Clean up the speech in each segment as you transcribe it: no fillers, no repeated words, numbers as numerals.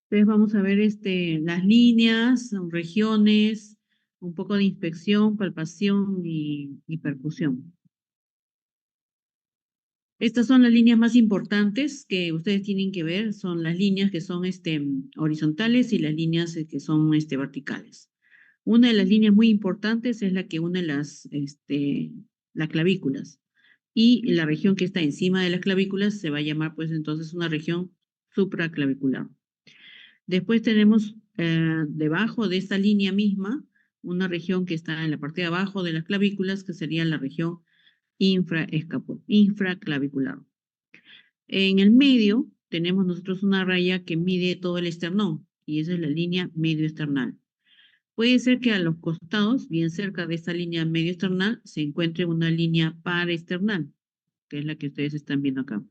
Entonces vamos a ver las líneas, regiones, un poco de inspección, palpación y percusión. Estas son las líneas más importantes que ustedes tienen que ver, son las líneas que son horizontales y las líneas que son verticales. Una de las líneas muy importantes es la que une las clavículas y la región que está encima de las clavículas se va a llamar pues entonces una región supraclavicular. Después tenemos debajo de esta línea misma una región que está en la parte de abajo de las clavículas que sería la región infraclavicular. En el medio tenemos nosotros una raya que mide todo el esternón y esa es la línea medio esternal. Puede ser que a los costados, bien cerca de esta línea medio esternal, se encuentre una línea paraesternal, que es la que ustedes están viendo acá.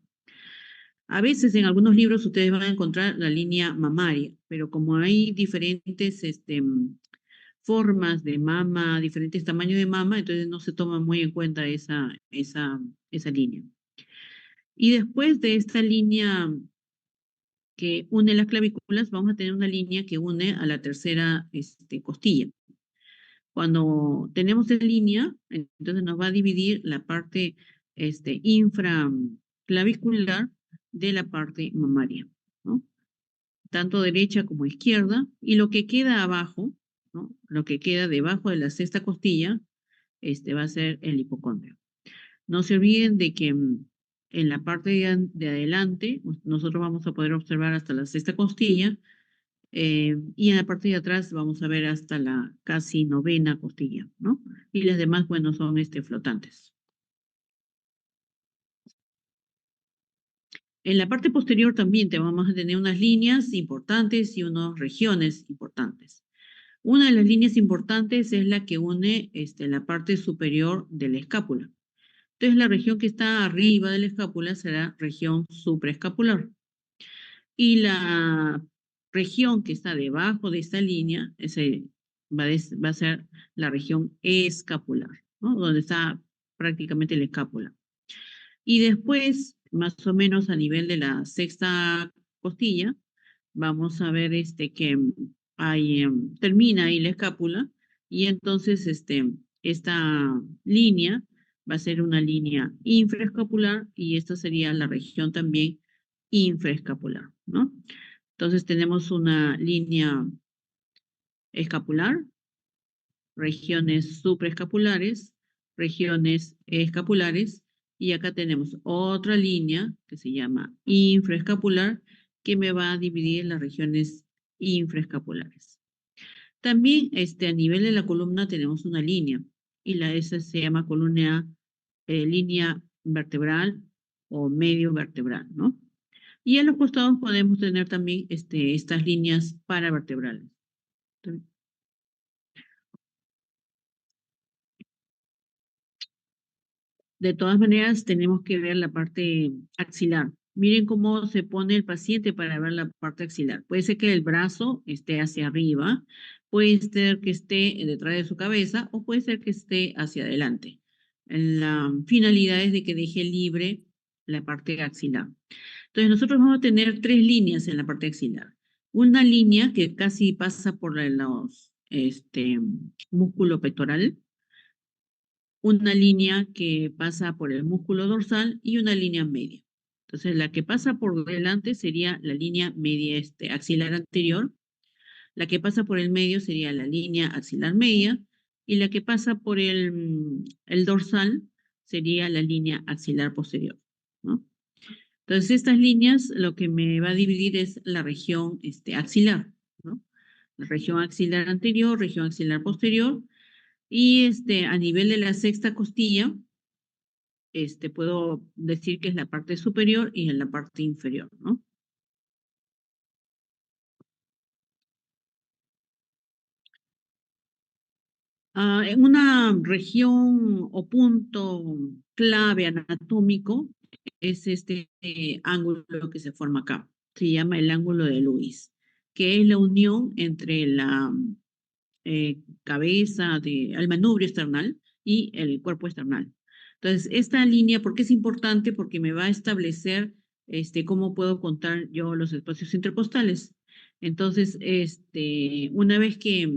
A veces en algunos libros ustedes van a encontrar la línea mamaria, pero como hay diferentes formas de mama, diferentes tamaños de mama, entonces no se toma muy en cuenta esa línea. Y después de esta línea que une las clavículas, vamos a tener una línea que une a la tercera costilla. Cuando tenemos esta línea, entonces nos va a dividir la parte infraclavicular de la parte mamaria, ¿no? Tanto derecha como izquierda, y lo que queda abajo, ¿no? Lo que queda debajo de la sexta costilla, va a ser el hipocondrio. No se olviden de que en la parte de adelante, nosotros vamos a poder observar hasta la sexta costilla, y en la parte de atrás vamos a ver hasta la casi novena costilla, ¿no? Y las demás, bueno, son flotantes. En la parte posterior también te vamos a tener unas líneas importantes y unas regiones importantes. Una de las líneas importantes es la que une la parte superior de la escápula. Entonces, la región que está arriba de la escápula será región supraescapular. Y la región que está debajo de esta línea va a ser la región escapular, ¿no? Donde está prácticamente la escápula. Y después, más o menos a nivel de la sexta costilla, vamos a ver que termina ahí la escápula y entonces esta línea va a ser una línea infraescapular y esta sería la región también infraescapular, ¿no? Entonces tenemos una línea escapular, regiones supraescapulares, regiones escapulares, y acá tenemos otra línea que se llama infraescapular, que me va a dividir las regiones infraescapulares. También a nivel de la columna tenemos una línea, y esa se llama línea vertebral o medio vertebral, ¿no? Y a los costados podemos tener también estas líneas paravertebrales. De todas maneras, tenemos que ver la parte axilar. Miren cómo se pone el paciente para ver la parte axilar. Puede ser que el brazo esté hacia arriba, puede ser que esté detrás de su cabeza o puede ser que esté hacia adelante. La finalidad es de que deje libre la parte axilar. Entonces, nosotros vamos a tener tres líneas en la parte axilar. Una línea que casi pasa por los músculo pectoral, una línea que pasa por el músculo dorsal y una línea media. Entonces, la que pasa por delante sería la línea media axilar anterior, la que pasa por el medio sería la línea axilar media y la que pasa por el dorsal sería la línea axilar posterior, ¿no? Entonces, estas líneas lo que me va a dividir es la región axilar, ¿no? La región axilar anterior, región axilar posterior, y a nivel de la sexta costilla, puedo decir que es la parte superior y en la parte inferior, ¿no? En una región o punto clave anatómico es este ángulo que se forma acá. Se llama el ángulo de Lewis, que es la unión entre la cabeza al manubrio esternal y el cuerpo esternal. Entonces, esta línea, ¿por qué es importante? Porque me va a establecer cómo puedo contar yo los espacios intercostales. Entonces, una vez que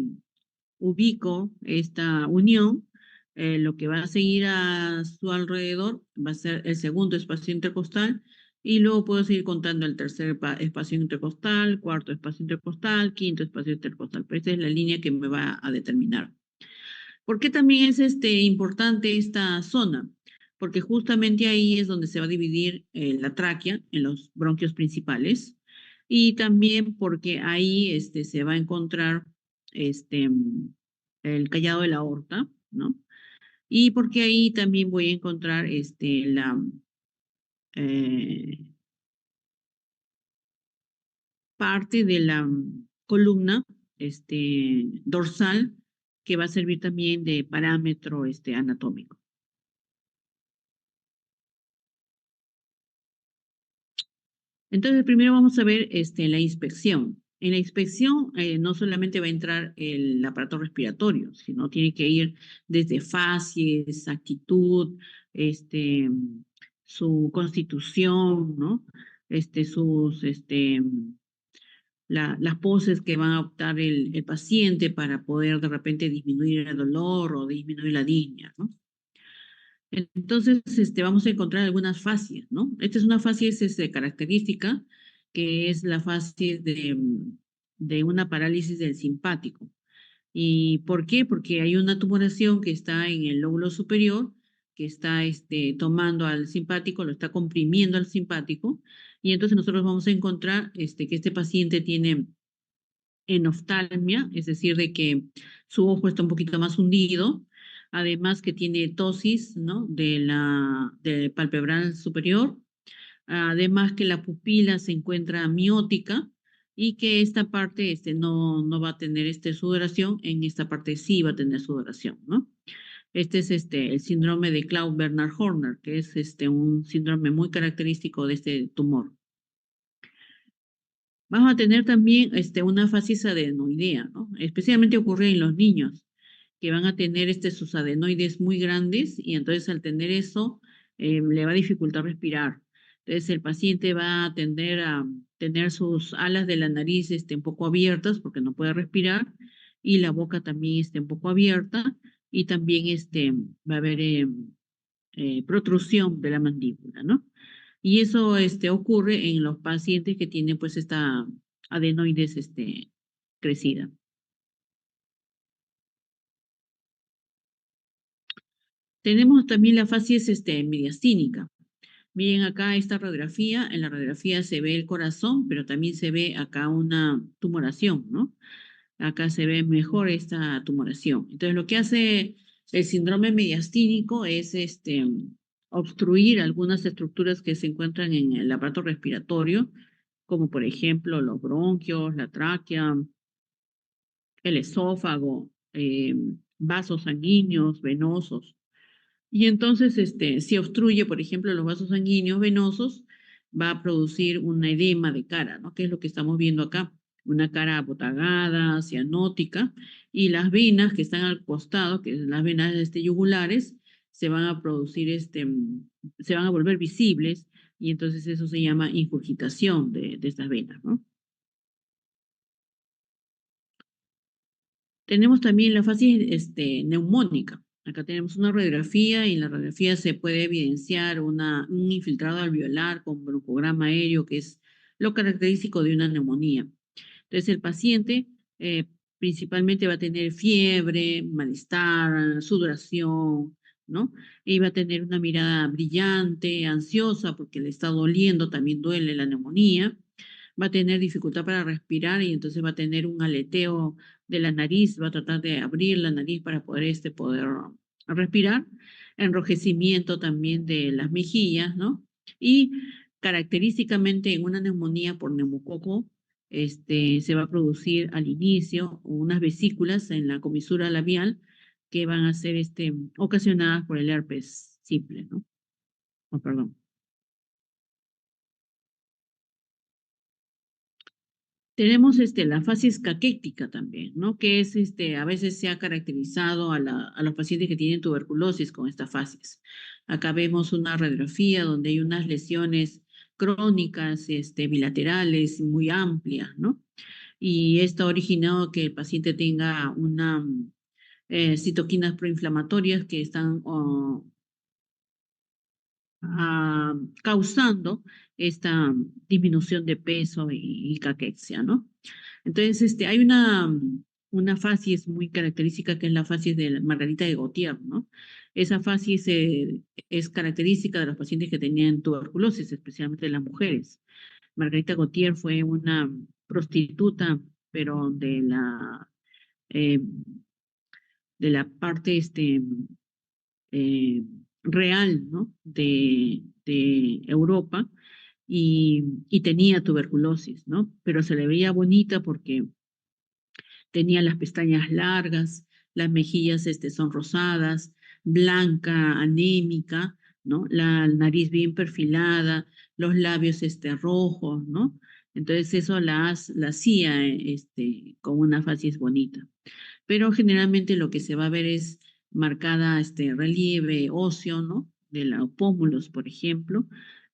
ubico esta unión, lo que va a seguir a su alrededor va a ser el segundo espacio intercostal y luego puedo seguir contando el tercer espacio intercostal, cuarto espacio intercostal, quinto espacio intercostal. Pero esta es la línea que me va a determinar. ¿Por qué también es importante esta zona? Porque justamente ahí es donde se va a dividir la tráquea en los bronquios principales y también porque ahí se va a encontrar este, el callado de la aorta, ¿no? Y porque ahí también voy a encontrar la eh, parte de la columna dorsal que va a servir también de parámetro anatómico. Entonces, primero vamos a ver la inspección. En la inspección no solamente va a entrar el aparato respiratorio, sino tiene que ir desde facies, actitud, este, su constitución, ¿no? Sus, las poses que van a optar el paciente para poder de repente disminuir el dolor o disminuir la disnea, ¿no? Entonces, vamos a encontrar algunas facies, ¿no? Esta es una facies característica, que es la facies de una parálisis del simpático. ¿Y por qué? Porque hay una tumoración que está en el lóbulo superior, que está tomando al simpático, lo está comprimiendo al simpático, y entonces nosotros vamos a encontrar que este paciente tiene enoftalmia, es decir, de que su ojo está un poquito más hundido, además que tiene tosis, ¿no? Del palpebral superior, además que la pupila se encuentra miótica y que esta parte no va a tener sudoración, en esta parte sí va a tener sudoración, ¿no? Este es el síndrome de Claude-Bernard Horner, que es un síndrome muy característico de este tumor. Vamos a tener también una facies adenoidea, ¿no? Especialmente ocurre en los niños, que van a tener sus adenoides muy grandes y entonces al tener eso le va a dificultar respirar. Entonces el paciente va a tender a tener sus alas de la nariz un poco abiertas porque no puede respirar y la boca también un poco abierta y también va a haber protrusión de la mandíbula, ¿no? Y eso ocurre en los pacientes que tienen pues esta adenoides crecida. Tenemos también la facies mediastínica. Miren acá esta radiografía, en la radiografía se ve el corazón, pero también se ve acá una tumoración, ¿no? Acá se ve mejor esta tumoración. Entonces, lo que hace el síndrome mediastínico es obstruir algunas estructuras que se encuentran en el aparato respiratorio, como por ejemplo los bronquios, la tráquea, el esófago, vasos sanguíneos, venosos. Y entonces, si obstruye, por ejemplo, los vasos sanguíneos venosos, va a producir un edema de cara, ¿no? Que es lo que estamos viendo acá, una cara abotagada, cianótica, y las venas que están al costado, que son las venas yugulares, se van a producir, se van a volver visibles, y entonces eso se llama ingurgitación de estas venas, ¿no? Tenemos también la fase neumónica. Acá tenemos una radiografía y en la radiografía se puede evidenciar un infiltrado alveolar con broncograma aéreo, que es lo característico de una neumonía. Entonces, el paciente principalmente va a tener fiebre, malestar, sudoración, ¿no? Y va a tener una mirada brillante, ansiosa, porque le está doliendo, también duele la neumonía. Va a tener dificultad para respirar y entonces va a tener un aleteo de la nariz, va a tratar de abrir la nariz para poder, poder respirar, enrojecimiento también de las mejillas, ¿no? Y característicamente en una neumonía por neumococo, se va a producir al inicio unas vesículas en la comisura labial que van a ser ocasionadas por el herpes simple, ¿no? Oh, perdón. Tenemos la fases caquética también, ¿no? Que es a veces se ha caracterizado a los pacientes que tienen tuberculosis con esta fases. Acá vemos una radiografía donde hay unas lesiones crónicas, bilaterales, muy amplias, ¿no? y esto ha originado que el paciente tenga una citoquinas proinflamatorias que están causando esta disminución de peso y caquexia, ¿no? Entonces, hay una facies muy característica que es la facies de la Margarita de Gautier, ¿no? Esa facies es característica de los pacientes que tenían tuberculosis, especialmente las mujeres. Margarita Gautier fue una prostituta, pero eh, de la parte eh, real, ¿no? De Europa y tenía tuberculosis, ¿no? Pero se le veía bonita porque tenía las pestañas largas, las mejillas son rosadas, blanca, anémica, ¿no? La nariz bien perfilada, los labios rojos, ¿no? Entonces eso la hacía con una facies bonita. Pero generalmente lo que se va a ver es marcada relieve óseo, ¿no? De los pómulos, por ejemplo.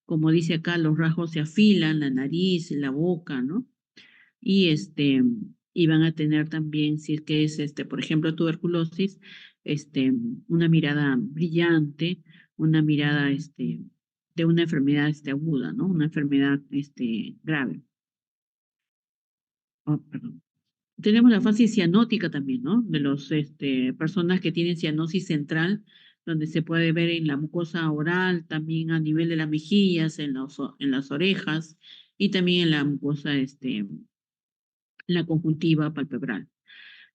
Como dice acá, los rasgos se afilan, la nariz, la boca, ¿no? Y y van a tener también, si es que es por ejemplo, tuberculosis, una mirada brillante, una mirada de una enfermedad aguda, ¿no? Una enfermedad grave. Oh, perdón. Tenemos la fase cianótica también, ¿no? De los personas que tienen cianosis central, donde se puede ver en la mucosa oral, también a nivel de las mejillas, en las orejas y también en la mucosa, la conjuntiva palpebral.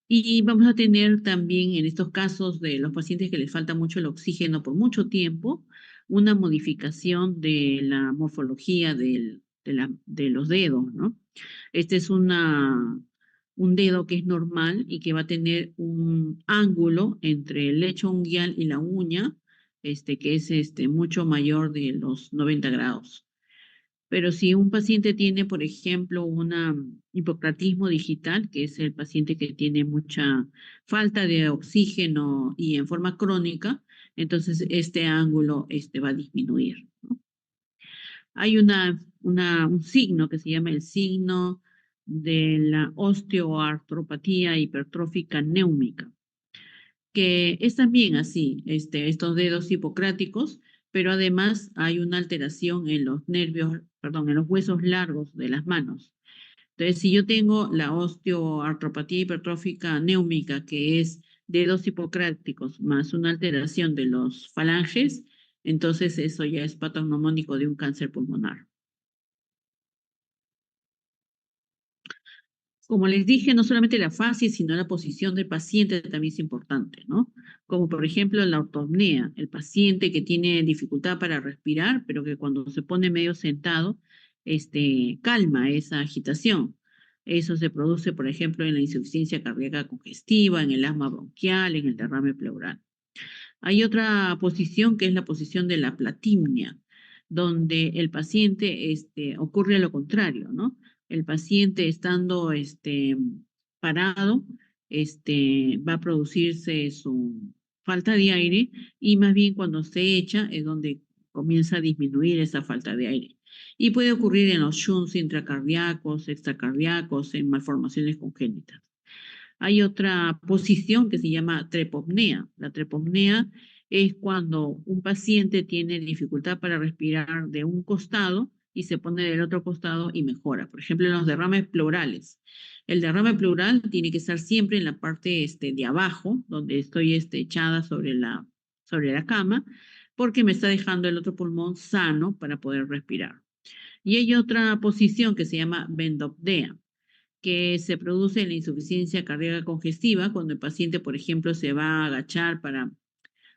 Y vamos a tener también en estos casos de los pacientes que les falta mucho el oxígeno por mucho tiempo, una modificación de la morfología de los dedos, ¿no? Este es un dedo que es normal y que va a tener un ángulo entre el lecho unguial y la uña, que es mucho mayor de los 90 grados. Pero si un paciente tiene, por ejemplo, un hipocratismo digital, que es el paciente que tiene mucha falta de oxígeno y en forma crónica, entonces este ángulo va a disminuir, ¿no? Hay un signo que se llama el signo de la osteoartropatía hipertrófica néumica, que es también así, estos dedos hipocráticos, pero además hay una alteración en los nervios, perdón, en los huesos largos de las manos. Entonces, si yo tengo la osteoartropatía hipertrófica néumica, que es dedos hipocráticos más una alteración de los falanges, entonces eso ya es patognomónico de un cáncer pulmonar. Como les dije, no solamente la fase, sino la posición del paciente también es importante, ¿no? Como por ejemplo la ortopnea, el paciente que tiene dificultad para respirar, pero que cuando se pone medio sentado, calma esa agitación. Eso se produce, por ejemplo, en la insuficiencia cardíaca congestiva, en el asma bronquial, en el derrame pleural. Hay otra posición que es la posición de la platimnia, donde el paciente ocurre lo contrario, ¿no? El paciente estando parado, va a producirse su falta de aire y más bien cuando se echa es donde comienza a disminuir esa falta de aire. Y puede ocurrir en los shunts intracardíacos, extracardíacos, en malformaciones congénitas. Hay otra posición que se llama trepopnea. La trepopnea es cuando un paciente tiene dificultad para respirar de un costado y se pone del otro costado y mejora. Por ejemplo, en los derrames pleurales. El derrame pleural tiene que estar siempre en la parte de abajo, donde estoy echada sobre la cama, porque me está dejando el otro pulmón sano para poder respirar. Y hay otra posición que se llama bendopnea, que se produce en la insuficiencia cardíaca congestiva, cuando el paciente, por ejemplo, se va a agachar para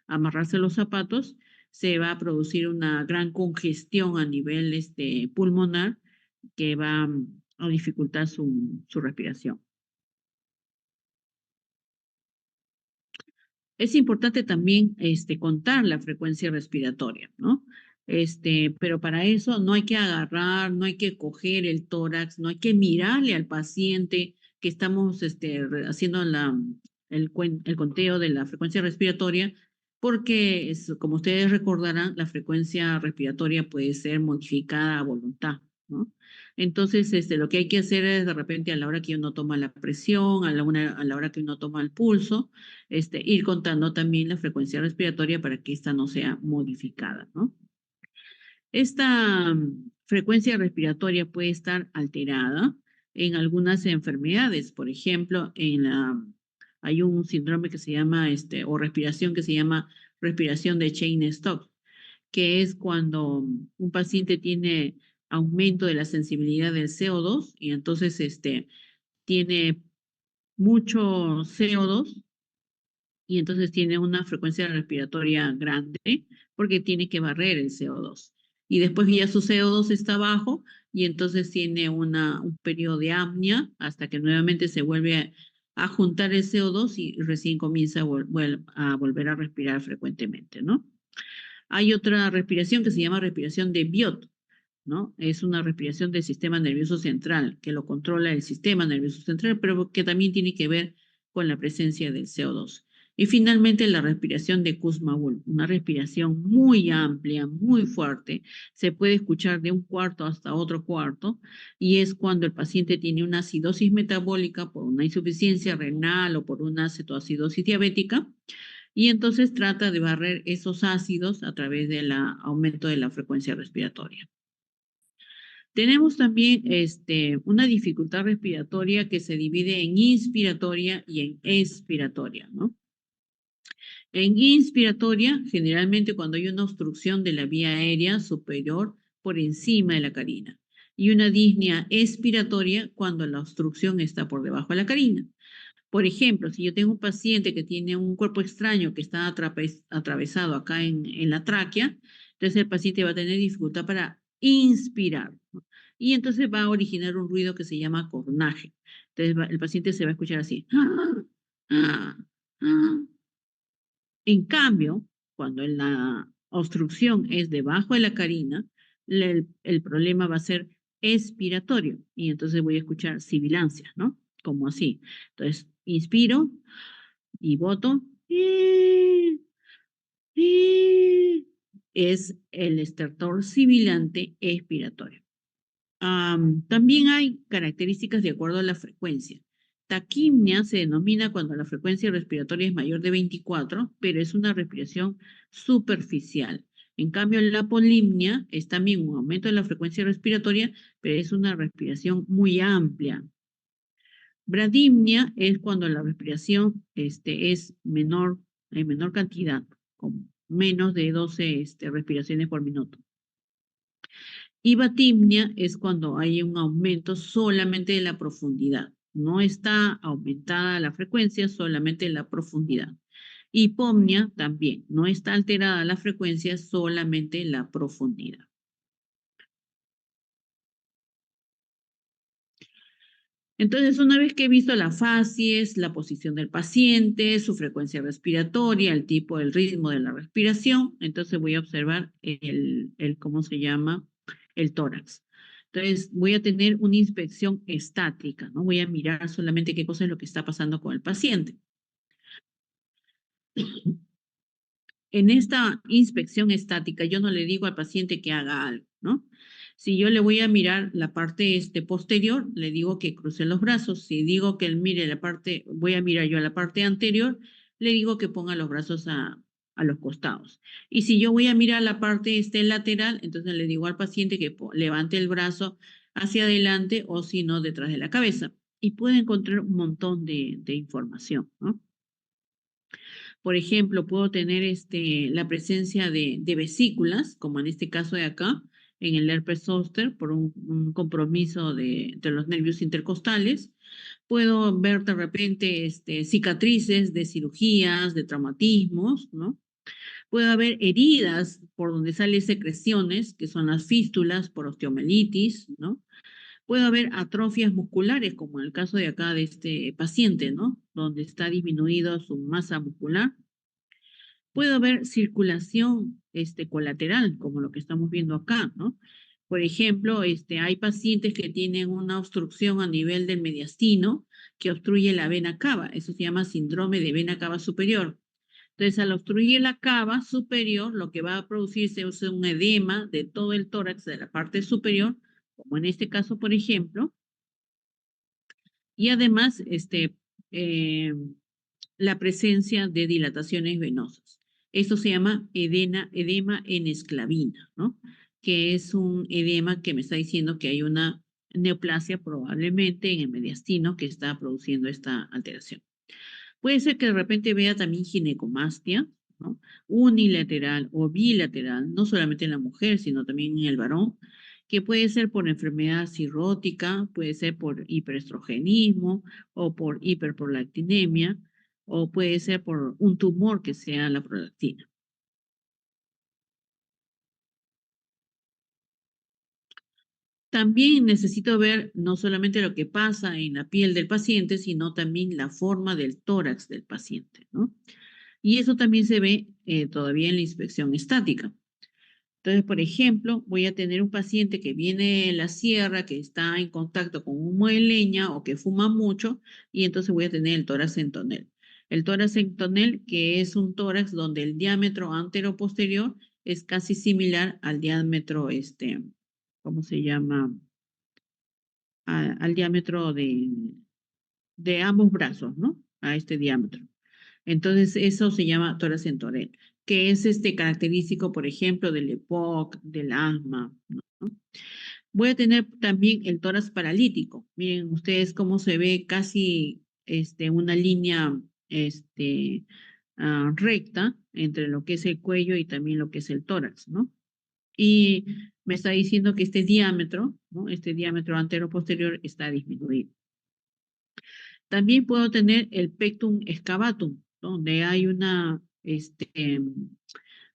amarrarse los zapatos, se va a producir una gran congestión a nivel pulmonar que va a dificultar su respiración. Es importante también contar la frecuencia respiratoria, ¿no? Pero para eso no hay que agarrar, no hay que coger el tórax, no hay que mirarle al paciente que estamos haciendo el conteo de la frecuencia respiratoria, porque como ustedes recordarán, la frecuencia respiratoria puede ser modificada a voluntad. ¿no? Entonces, lo que hay que hacer es de repente a la hora que uno toma la presión, a la hora que uno toma el pulso, ir contando también la frecuencia respiratoria para que esta no sea modificada, ¿no? Esta frecuencia respiratoria puede estar alterada en algunas enfermedades. Por ejemplo, hay un síndrome que se llama, o respiración que se llama respiración de Cheyne-Stokes, que es cuando un paciente tiene aumento de la sensibilidad del CO2 y entonces tiene mucho CO2 y entonces tiene una frecuencia respiratoria grande porque tiene que barrer el CO2. Y después ya su CO2 está bajo y entonces tiene un periodo de apnea hasta que nuevamente se vuelve a juntar el CO2 y recién comienza a volver a respirar frecuentemente, ¿no? Hay otra respiración que se llama respiración de Biot, ¿no? Es una respiración del sistema nervioso central, que lo controla el sistema nervioso central, pero que también tiene que ver con la presencia del CO2. Y finalmente la respiración de Kussmaul, una respiración muy amplia, muy fuerte, se puede escuchar de un cuarto hasta otro cuarto, y es cuando el paciente tiene una acidosis metabólica por una insuficiencia renal o por una cetoacidosis diabética, y entonces trata de barrer esos ácidos a través del aumento de la frecuencia respiratoria. Tenemos también una dificultad respiratoria que se divide en inspiratoria y en expiratoria, ¿no? En inspiratoria, generalmente cuando hay una obstrucción de la vía aérea superior por encima de la carina, y una disnea expiratoria cuando la obstrucción está por debajo de la carina. Por ejemplo, si yo tengo un paciente que tiene un cuerpo extraño que está atravesado acá en la tráquea, entonces el paciente va a tener dificultad para inspirar, ¿no? Y entonces va a originar un ruido que se llama cornaje. Entonces el paciente se va a escuchar así. En cambio, cuando la obstrucción es debajo de la carina, el problema va a ser expiratorio y entonces voy a escuchar sibilancias, ¿no? Como así. Entonces, inspiro y boto. Es el estertor sibilante expiratorio. También hay características de acuerdo a la frecuencia. Taquimnia se denomina cuando la frecuencia respiratoria es mayor de 24, pero es una respiración superficial. En cambio, la polimnia es también un aumento de la frecuencia respiratoria, pero es una respiración muy amplia. Bradimnia es cuando la respiración es menor, en menor cantidad, con menos de 12 respiraciones por minuto. Hipotimnia es cuando hay un aumento solamente de la profundidad. No está aumentada la frecuencia, solamente la profundidad. Hipomnia también, no está alterada la frecuencia, solamente la profundidad. Entonces, una vez que he visto las facies, la posición del paciente, su frecuencia respiratoria, el tipo, el ritmo de la respiración, entonces voy a observar ¿cómo se llama? El tórax. Entonces, voy a tener una inspección estática, ¿no? Voy a mirar solamente qué cosa es lo que está pasando con el paciente. En esta inspección estática, yo no le digo al paciente que haga algo, ¿no? Si yo le voy a mirar la parte posterior, le digo que cruce los brazos. Si digo que él mire la parte, voy a mirar yo a la parte anterior, le digo que ponga los brazos a los costados. Y si yo voy a mirar la parte lateral, entonces le digo al paciente que levante el brazo hacia adelante o si no, detrás de la cabeza. Y puede encontrar un montón de información, ¿no? Por ejemplo, puedo tener la presencia de vesículas, como en este caso de acá, en el herpes zóster, por un compromiso de los nervios intercostales. Puedo ver de repente cicatrices de cirugías, de traumatismos, ¿no? Puede haber heridas por donde salen secreciones, que son las fístulas por osteomelitis, ¿no? Puede haber atrofias musculares, como en el caso de acá de este paciente, ¿no? Donde está disminuida su masa muscular. Puede haber circulación colateral, como lo que estamos viendo acá, ¿no? Por ejemplo, hay pacientes que tienen una obstrucción a nivel del mediastino que obstruye la vena cava. Eso se llama síndrome de vena cava superior. Entonces, al obstruir la cava superior, lo que va a producirse es un edema de todo el tórax de la parte superior como en este caso, por ejemplo, y además la presencia de dilataciones venosas. Esto se llama edema en esclavina, ¿no? Que es un edema que me está diciendo que hay una neoplasia probablemente en el mediastino que está produciendo esta alteración. Puede ser que de repente vea también ginecomastia, ¿no? Unilateral o bilateral, no solamente en la mujer, sino también en el varón, que puede ser por enfermedad cirrótica, puede ser por hiperestrogenismo o por hiperprolactinemia, o puede ser por un tumor que sea la prolactina. También necesito ver no solamente lo que pasa en la piel del paciente, sino también la forma del tórax del paciente, ¿no? Y eso también se ve todavía en la inspección estática. Entonces, por ejemplo, voy a tener un paciente que viene de la sierra, que está en contacto con humo de leña o que fuma mucho, y entonces voy a tener el tórax en tonel. El tórax en tonel, que es un tórax donde el diámetro antero-posterior es casi similar al diámetro, ¿cómo se llama? Al diámetro de ambos brazos, ¿no? A este diámetro. Entonces, eso se llama tórax en tonel, que es característico, por ejemplo, del EPOC, del asma, ¿no? Voy a tener también el tórax paralítico. Miren ustedes cómo se ve casi una línea recta entre lo que es el cuello y también lo que es el tórax, ¿no? Y me está diciendo que este diámetro, ¿no? Este diámetro antero-posterior está disminuido. También puedo tener el pectum excavatum, donde hay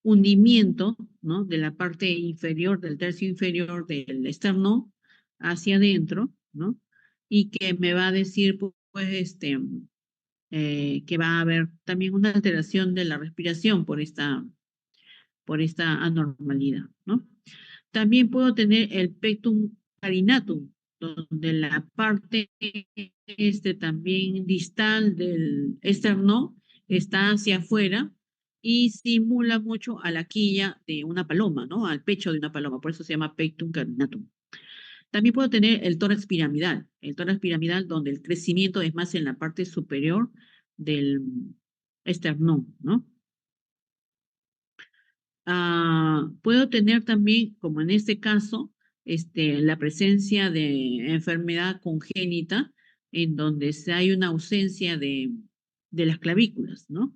hundimiento, ¿no? De la parte inferior, del tercio inferior del esternón hacia adentro, ¿no? Y que me va a decir, pues, que va a haber también una alteración de la respiración por esta anormalidad, ¿no? También puedo tener el pectum carinatum, donde la parte también distal del esternón está hacia afuera y simula mucho a la quilla de una paloma, ¿no? Al pecho de una paloma, por eso se llama pectum carinatum. También puedo tener el tórax piramidal donde el crecimiento es más en la parte superior del esternón, ¿no? Puedo tener también, como en este caso, la presencia de enfermedad congénita en donde hay una ausencia de las clavículas, ¿no?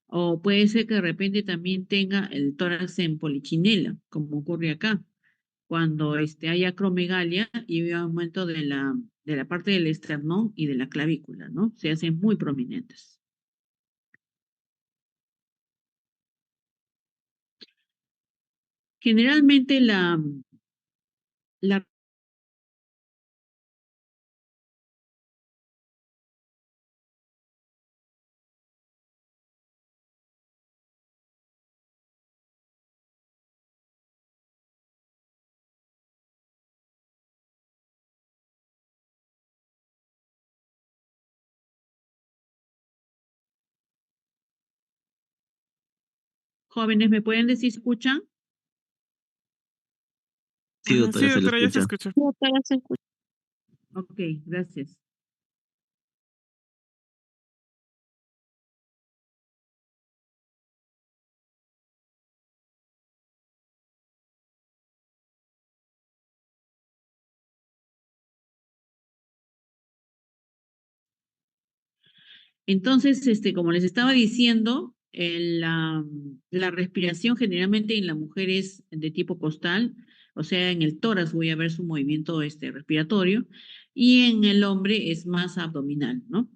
O puede ser que de repente también tenga el tórax en polichinela, como ocurre acá, cuando hay acromegalia y hay aumento de la parte del esternón y de la clavícula, ¿no? Se hacen muy prominentes. Generalmente la jóvenes, ¿me pueden decir si escuchan? Sí, Sí, doctora, se lo doctora, ya se escucha. escucha. Ok, gracias. Entonces, como les estaba diciendo, la respiración generalmente en la mujer es de tipo costal, o sea, en el tórax voy a ver su movimiento respiratorio, y en el hombre es más abdominal, ¿no?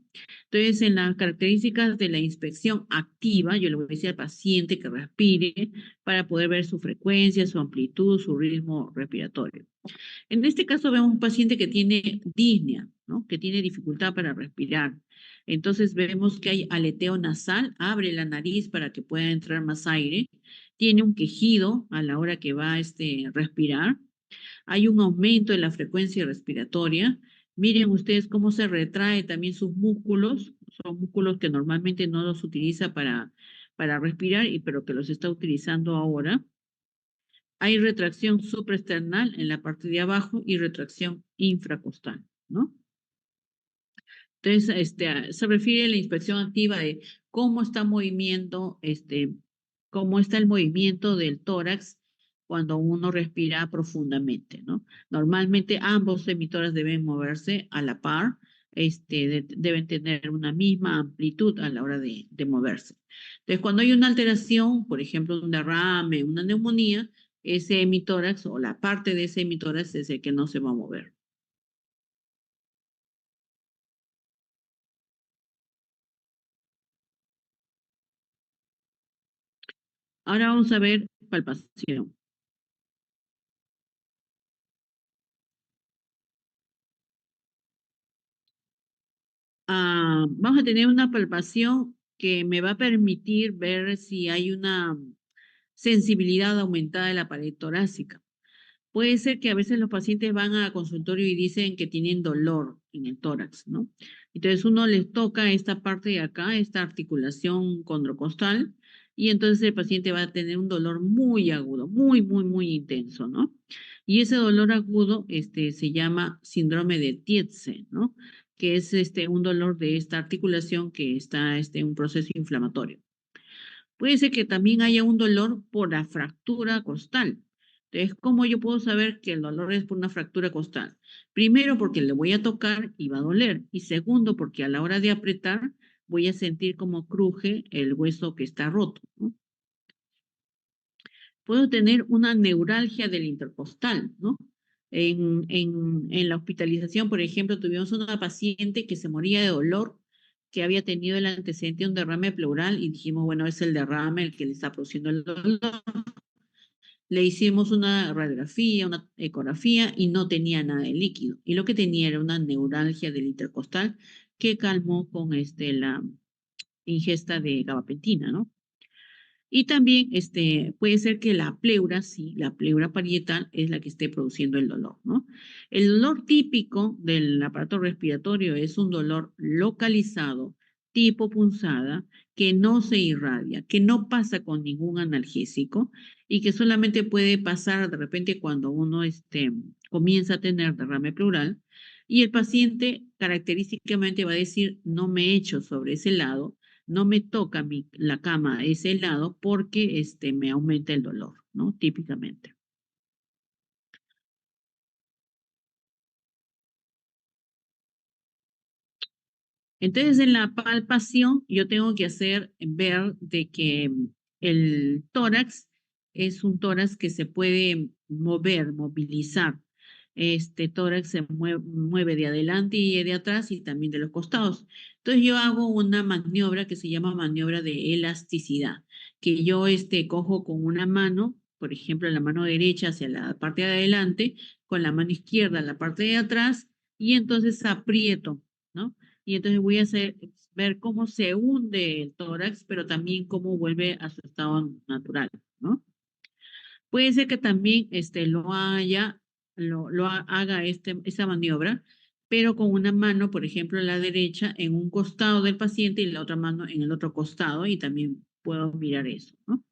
Entonces, en las características de la inspección activa, yo le voy a decir al paciente que respire para poder ver su frecuencia, su amplitud, su ritmo respiratorio. En este caso vemos un paciente que tiene disnea, ¿no? Que tiene dificultad para respirar. Entonces vemos que hay aleteo nasal, abre la nariz para que pueda entrar más aire, tiene un quejido a la hora que va a respirar, hay un aumento en la frecuencia respiratoria. Miren ustedes cómo se retrae también sus músculos, son músculos que normalmente no los utiliza para respirar, pero que los está utilizando ahora. hay retracción supraesternal en la parte de abajo y retracción infracostal, ¿no? Entonces, se refiere a la inspección activa de cómo está movimiento, cómo está el movimiento del tórax cuando uno respira profundamente, ¿no? Normalmente ambos emisoras deben moverse a la par, deben tener una misma amplitud a la hora de moverse. Entonces, cuando hay una alteración, por ejemplo, un derrame, una neumonía, ese hemitórax o la parte de ese hemitórax es el que no se va a mover. Ahora vamos a ver palpación. Vamos a tener una palpación que me va a permitir ver si hay una sensibilidad aumentada de la pared torácica. Puede ser que a veces los pacientes van a consultorio y dicen que tienen dolor en el tórax, ¿no? Entonces uno les toca esta parte de acá, esta articulación condrocostal, y entonces el paciente va a tener un dolor muy agudo, muy, muy, muy intenso, ¿no? Y ese dolor agudo, se llama síndrome de Tietze, ¿no? Que es un dolor de esta articulación que está en un proceso inflamatorio. Puede ser que también haya un dolor por la fractura costal. Entonces, ¿cómo yo puedo saber que el dolor es por una fractura costal? Primero, porque le voy a tocar y va a doler. Y segundo, porque a la hora de apretar voy a sentir cómo cruje el hueso que está roto, ¿no? Puedo tener una neuralgia del intercostal, ¿no? En la hospitalización, por ejemplo, tuvimos una paciente que se moría de dolor, que había tenido el antecedente de un derrame pleural y dijimos, bueno, es el derrame el que le está produciendo el dolor. Le hicimos una radiografía, una ecografía y no tenía nada de líquido. Y lo que tenía era una neuralgia del intercostal que calmó con la ingesta de gabapentina, ¿no? Y también puede ser que la pleura, sí, la pleura parietal es la que esté produciendo el dolor, ¿no? El dolor típico del aparato respiratorio es un dolor localizado, tipo punzada, que no se irradia, que no pasa con ningún analgésico y que solamente puede pasar de repente cuando uno comienza a tener derrame pleural y el paciente característicamente va a decir, no me echo sobre ese lado, no me toca la cama a ese lado porque me aumenta el dolor, ¿no? Típicamente. Entonces, en la palpación, yo tengo que hacer ver de que el tórax es un tórax que se puede mover, movilizar. Este tórax se mueve de adelante y de atrás y también de los costados. Entonces, yo hago una maniobra que se llama maniobra de elasticidad, que yo cojo con una mano, por ejemplo, la mano derecha hacia la parte de adelante, con la mano izquierda la parte de atrás, y entonces aprieto, ¿no? Y entonces voy a ver cómo se hunde el tórax, pero también cómo vuelve a su estado natural, ¿no? Puede ser que también haga esa maniobra, pero con una mano, por ejemplo, la derecha en un costado del paciente y la otra mano en el otro costado, y también puedo mirar eso, ¿no?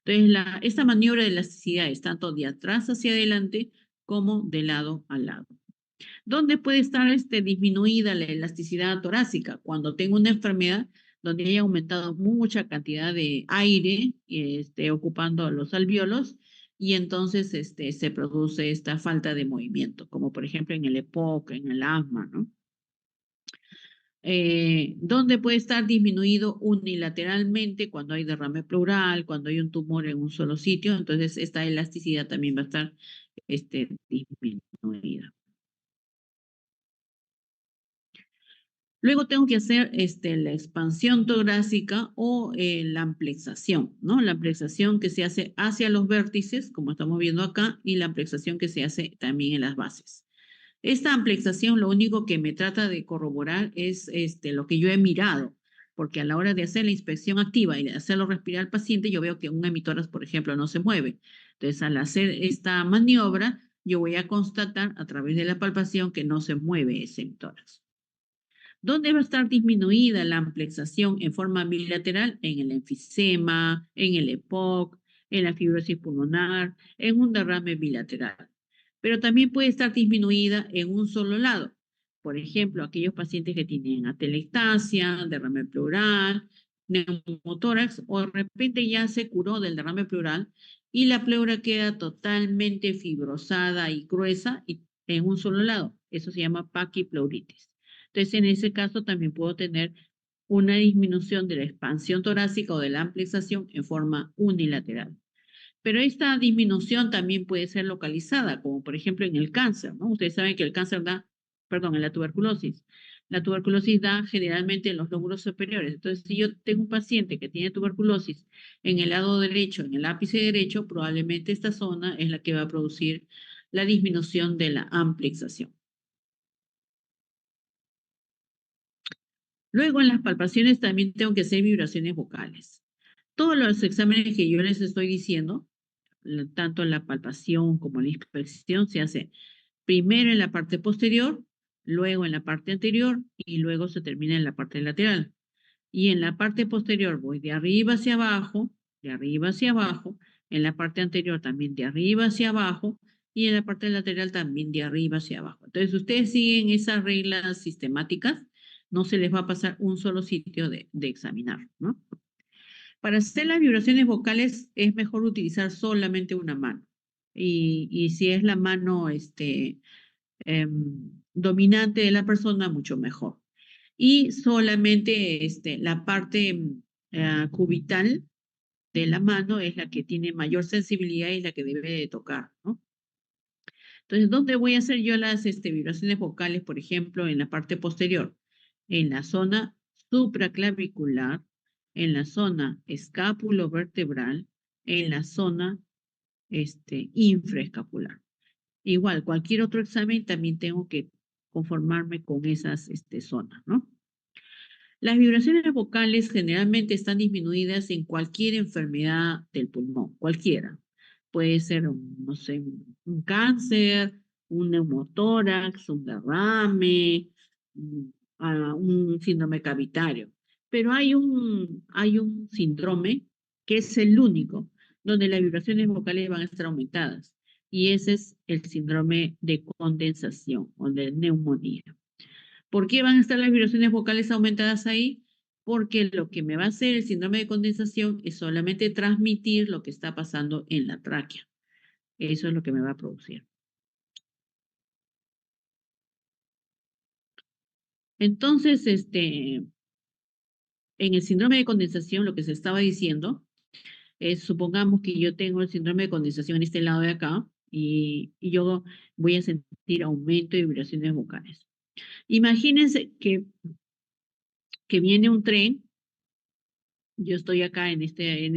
Entonces, esta maniobra de elasticidad es tanto de atrás hacia adelante como de lado a lado. ¿Dónde puede estar disminuida la elasticidad torácica? Cuando tengo una enfermedad donde haya aumentado mucha cantidad de aire ocupando los alvéolos y entonces se produce esta falta de movimiento, como por ejemplo en el EPOC, en el asma, ¿no? ¿Dónde puede estar disminuido unilateralmente cuando hay derrame pleural, cuando hay un tumor en un solo sitio? Entonces esta elasticidad también va a estar disminuida. Luego tengo que hacer la expansión torácica o la amplexación, ¿no? La amplexación que se hace hacia los vértices, como estamos viendo acá, y la amplexación que se hace también en las bases. Esta amplexación lo único que me trata de corroborar es lo que yo he mirado, porque a la hora de hacer la inspección activa y de hacerlo respirar al paciente, yo veo que un emitórax, por ejemplo, no se mueve. Entonces, al hacer esta maniobra, yo voy a constatar a través de la palpación que no se mueve ese emitórax. ¿Dónde va a estar disminuida la amplexación en forma bilateral? En el enfisema, en el EPOC, en la fibrosis pulmonar, en un derrame bilateral. Pero también puede estar disminuida en un solo lado. Por ejemplo, aquellos pacientes que tienen atelectasia, derrame pleural, neumotórax, o de repente ya se curó del derrame pleural y la pleura queda totalmente fibrosada y gruesa y en un solo lado. Eso se llama paquipleuritis. Entonces, en ese caso también puedo tener una disminución de la expansión torácica o de la ampliación en forma unilateral. Pero esta disminución también puede ser localizada, como por ejemplo en el cáncer, ¿no? Ustedes saben que el cáncer da, perdón, en la tuberculosis. La tuberculosis da generalmente en los lóbulos superiores. Entonces, si yo tengo un paciente que tiene tuberculosis en el lado derecho, en el ápice derecho, probablemente esta zona es la que va a producir la disminución de la ampliación. Luego, en las palpaciones también tengo que hacer vibraciones vocales. Todos los exámenes que yo les estoy diciendo, tanto la palpación como la inspección, se hace primero en la parte posterior, luego en la parte anterior y luego se termina en la parte lateral. Y en la parte posterior voy de arriba hacia abajo, de arriba hacia abajo, en la parte anterior también de arriba hacia abajo y en la parte lateral también de arriba hacia abajo. Entonces, ustedes siguen esas reglas sistemáticas, no se les va a pasar un solo sitio de examinar, ¿no? Para hacer las vibraciones vocales es mejor utilizar solamente una mano. Y si es la mano dominante de la persona, mucho mejor. Y solamente la parte cubital de la mano es la que tiene mayor sensibilidad y la que debe de tocar, ¿no? Entonces, ¿dónde voy a hacer yo las vibraciones vocales? Por ejemplo, en la parte posterior, en la zona supraclavicular, en la zona escapulovertebral, en la zona infraescapular. Igual, cualquier otro examen también tengo que conformarme con esas zonas, ¿no? Las vibraciones vocales generalmente están disminuidas en cualquier enfermedad del pulmón, cualquiera. Puede ser, no sé, un cáncer, un neumotórax, un derrame, un síndrome cavitario. Pero hay un síndrome que es el único donde las vibraciones vocales van a estar aumentadas. Y ese es el síndrome de condensación o de neumonía. ¿Por qué van a estar las vibraciones vocales aumentadas ahí? Porque lo que me va a hacer el síndrome de condensación es solamente transmitir lo que está pasando en la tráquea. Eso es lo que me va a producir. Entonces, en el síndrome de condensación, lo que se estaba diciendo es, supongamos que yo tengo el síndrome de condensación en este lado de acá y yo voy a sentir aumento de vibraciones vocales. Imagínense que viene un tren. Yo estoy acá en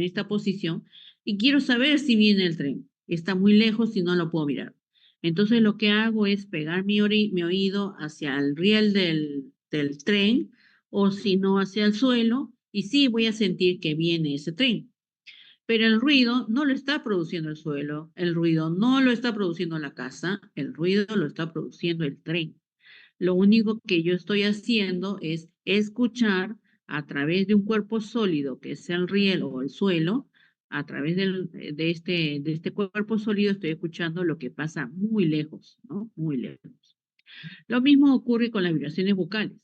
esta posición y quiero saber si viene el tren. Está muy lejos y no lo puedo mirar. Entonces lo que hago es pegar mi oído hacia el riel del tren o si no hacia el suelo y sí voy a sentir que viene ese tren. Pero el ruido no lo está produciendo el suelo, el ruido no lo está produciendo la casa, el ruido lo está produciendo el tren. Lo único que yo estoy haciendo es escuchar a través de un cuerpo sólido, que es el riel o el suelo, a través de este cuerpo sólido estoy escuchando lo que pasa muy lejos, ¿no? Muy lejos. Lo mismo ocurre con las vibraciones vocales.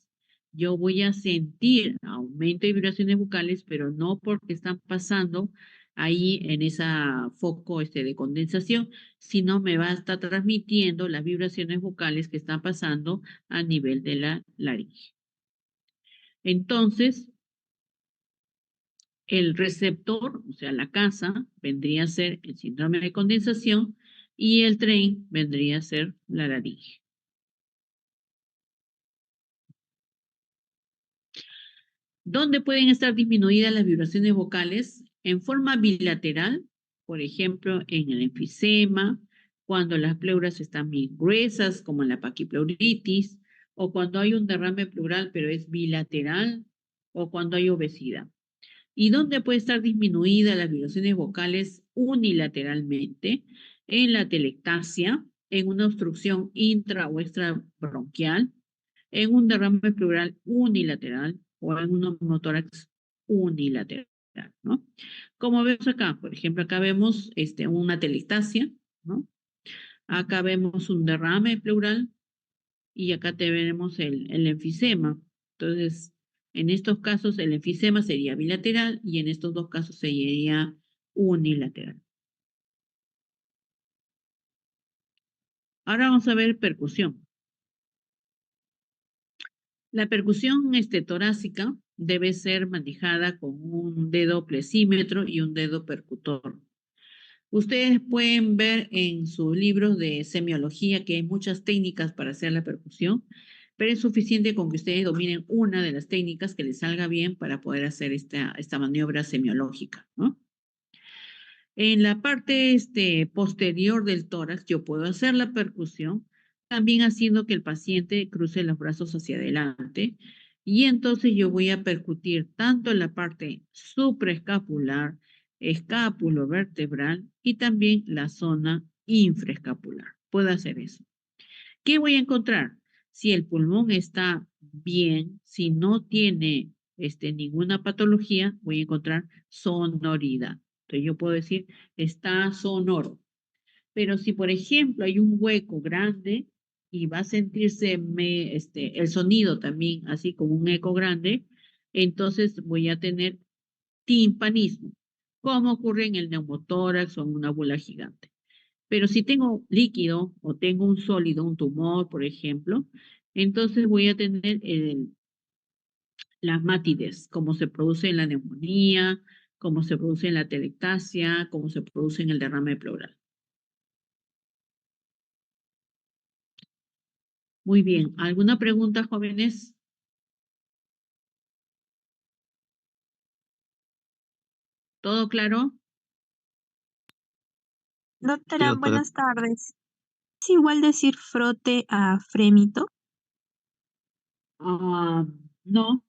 Yo voy a sentir aumento de vibraciones vocales, pero no porque están pasando ahí en ese foco de condensación, sino me va a estar transmitiendo las vibraciones vocales que están pasando a nivel de la laringe. Entonces, el receptor, o sea, la casa, vendría a ser el síndrome de condensación y el tren vendría a ser la laringe. ¿Dónde pueden estar disminuidas las vibraciones vocales? En forma bilateral, por ejemplo, en el enfisema, cuando las pleuras están bien gruesas, como en la paquipleuritis, o cuando hay un derrame pleural, pero es bilateral, o cuando hay obesidad. ¿Y dónde puede estar disminuidas las vibraciones vocales unilateralmente? En la telectasia, en una obstrucción intra o extrabronquial, en un derrame pleural unilateral o en un neumotórax unilateral. ¿no? Como vemos acá, por ejemplo, acá vemos una telectasia, ¿no? Acá vemos un derrame pleural y acá tenemos el enfisema. Entonces, en estos casos el enfisema sería bilateral y en estos dos casos sería unilateral. Ahora vamos a ver percusión. La percusión torácica debe ser manejada con un dedo plexímetro y un dedo percutor. Ustedes pueden ver en sus libros de semiología que hay muchas técnicas para hacer la percusión, pero es suficiente con que ustedes dominen una de las técnicas que les salga bien para poder hacer esta maniobra semiológica, ¿no? En la parte posterior del tórax yo puedo hacer la percusión, también haciendo que el paciente cruce los brazos hacia adelante y entonces yo voy a percutir tanto en la parte supraescapular, escapulovertebral y también la zona infraescapular. Puedo hacer eso. ¿Qué voy a encontrar? Si el pulmón está bien, si no tiene ninguna patología, voy a encontrar sonoridad. Entonces yo puedo decir, está sonoro. Pero si, por ejemplo, hay un hueco grande y va a sentirse el sonido también, así como un eco grande, entonces voy a tener timpanismo, como ocurre en el neumotórax o en una bola gigante. Pero si tengo líquido o tengo un sólido, un tumor, por ejemplo, entonces voy a tener la matidez, como se produce en la neumonía, como se produce en la telectasia, como se produce en el derrame pleural. Muy bien. ¿Alguna pregunta, jóvenes? ¿Todo claro? Sí, Doctora, doctora. buenas tardes. ¿Es igual decir frote a frémito? Ah, no.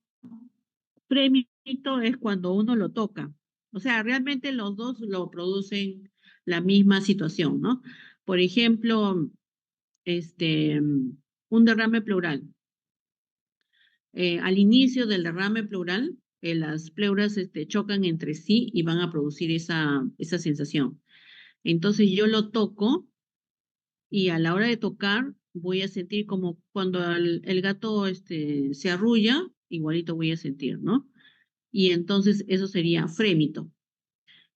Frémito es cuando uno lo toca. O sea, realmente los dos lo producen la misma situación, ¿no? Por ejemplo, un derrame pleural. Al inicio del derrame pleural, las pleuras chocan entre sí y van a producir esa sensación. Entonces yo lo toco y a la hora de tocar voy a sentir como cuando el gato se arrulla, igualito voy a sentir, ¿no? Y entonces eso sería frémito.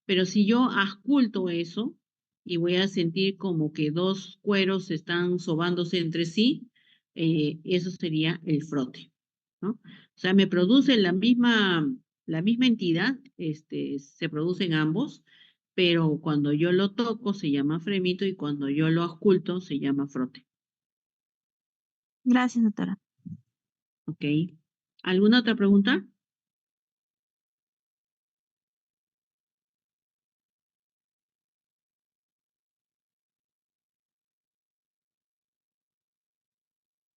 Pero si yo ausculto eso y voy a sentir como que dos cueros están sobándose entre sí, eso sería el frote, ¿no? O sea, me produce la misma entidad, se producen ambos, pero cuando yo lo toco se llama fremito y cuando yo lo ausculto se llama frote, Gracias, doctora. ¿ok? ¿Alguna otra pregunta?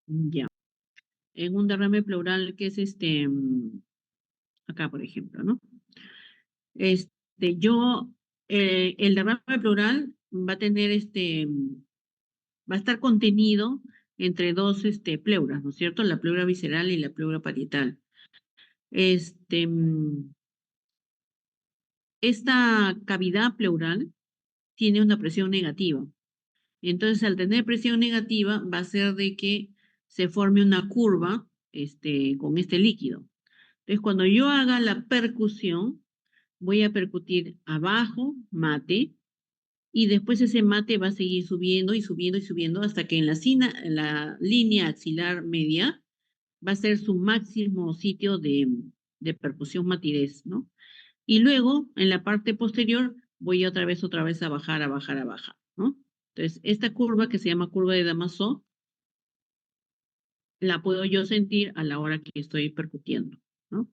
Ya. En un derrame pleural que es acá, por ejemplo, ¿no? El derrame pleural va a tener va a estar contenido entre dos pleuras, ¿no es cierto? La pleura visceral y la pleura parietal. Este, mm, esta cavidad pleural tiene una presión negativa. Entonces, al tener presión negativa, va a ser de que se forme una curva con este líquido. Entonces, cuando yo haga la percusión, voy a percutir abajo, mate, y después ese mate va a seguir subiendo y subiendo y subiendo hasta que en la línea axilar media va a ser su máximo sitio de percusión matidez, ¿no? Y luego, en la parte posterior, voy otra vez a bajar, a bajar, a bajar, ¿no? Entonces, esta curva que se llama curva de Damasó, la puedo yo sentir a la hora que estoy percutiendo, ¿no?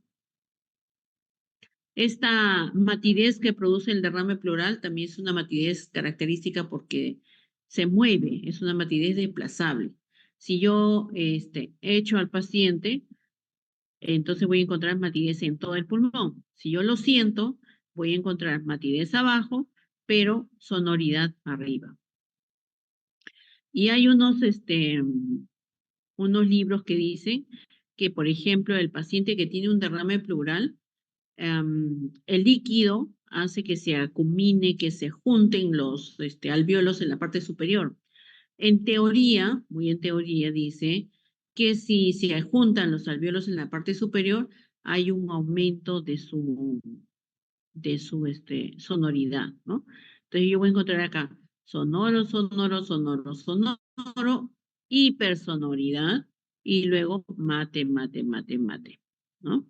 Esta matidez que produce el derrame pleural también es una matidez característica porque se mueve, es una matidez desplazable. Si yo echo al paciente, entonces voy a encontrar matidez en todo el pulmón. Si yo lo siento, voy a encontrar matidez abajo, pero sonoridad arriba. Y hay unos libros que dicen que, por ejemplo, el paciente que tiene un derrame pleural, el líquido hace que se acumine, que se junten los alvéolos en la parte superior. En teoría, muy en teoría, dice que si se juntan los alvéolos en la parte superior, hay un aumento de su sonoridad, ¿no? Entonces yo voy a encontrar acá sonoro, sonoro, sonoro, sonoro, hipersonoridad y luego mate, mate, mate, mate, ¿no?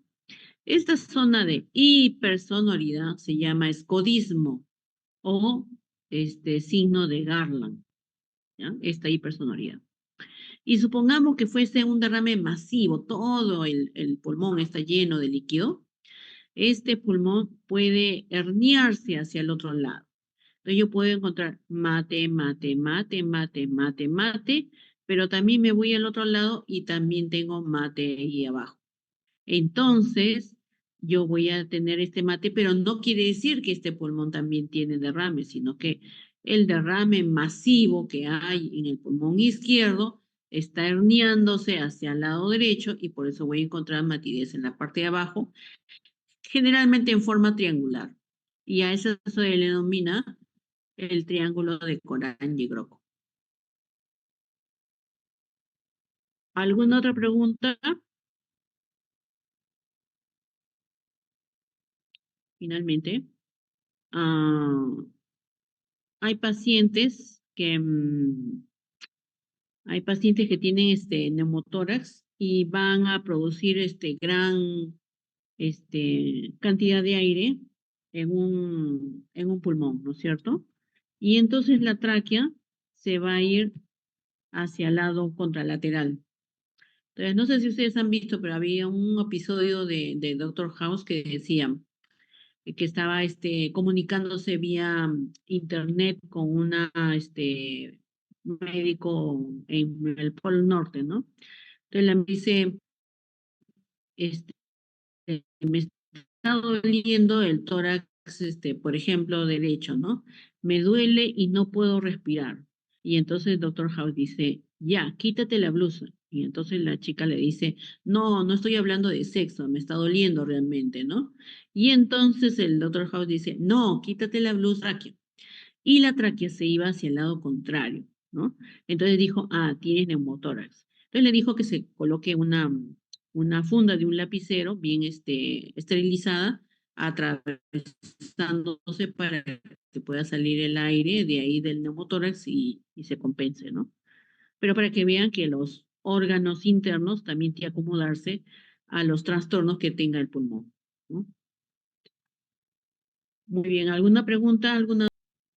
Esta zona de hipersonoridad se llama escodismo o signo de Garland, ¿ya? Esta hipersonoridad. Y supongamos que fuese un derrame masivo, todo el pulmón está lleno de líquido, este pulmón puede herniarse hacia el otro lado. Entonces yo puedo encontrar mate, mate, mate, mate, mate, mate, pero también me voy al otro lado y también tengo mate ahí abajo. Entonces yo voy a tener este mate, pero no quiere decir que este pulmón también tiene derrame, sino que el derrame masivo que hay en el pulmón izquierdo está herniándose hacia el lado derecho y por eso voy a encontrar matidez en la parte de abajo, generalmente en forma triangular. Y a eso se le denomina el triángulo de Coran-Yegroco. ¿Alguna otra pregunta? Finalmente, hay pacientes que tienen neumotórax y van a producir gran cantidad de aire en un pulmón, ¿no es cierto? Y entonces la tráquea se va a ir hacia el lado contralateral. Entonces, no sé si ustedes han visto, pero había un episodio de Doctor House que decía que estaba comunicándose vía internet con una médico en el Polo Norte, ¿no? Entonces le dice, este, me está doliendo el tórax, por ejemplo, derecho, ¿no? Me duele y no puedo respirar. Y entonces el doctor House dice, ya, quítate la blusa. Y entonces la chica le dice, no, no estoy hablando de sexo, me está doliendo realmente, ¿no? Y entonces el doctor House dice, no, quítate la blusa. Y la tráquea se iba hacia el lado contrario, ¿no? Entonces dijo, ah, tienes neumotórax. Entonces le dijo que se coloque una funda de un lapicero bien esterilizada, atravesándose para que pueda salir el aire de ahí del neumotórax y se compense, ¿no? Pero para que vean que los órganos internos también tienen que acomodarse a los trastornos que tenga el pulmón, ¿no? Muy bien, ¿alguna pregunta? ¿Alguna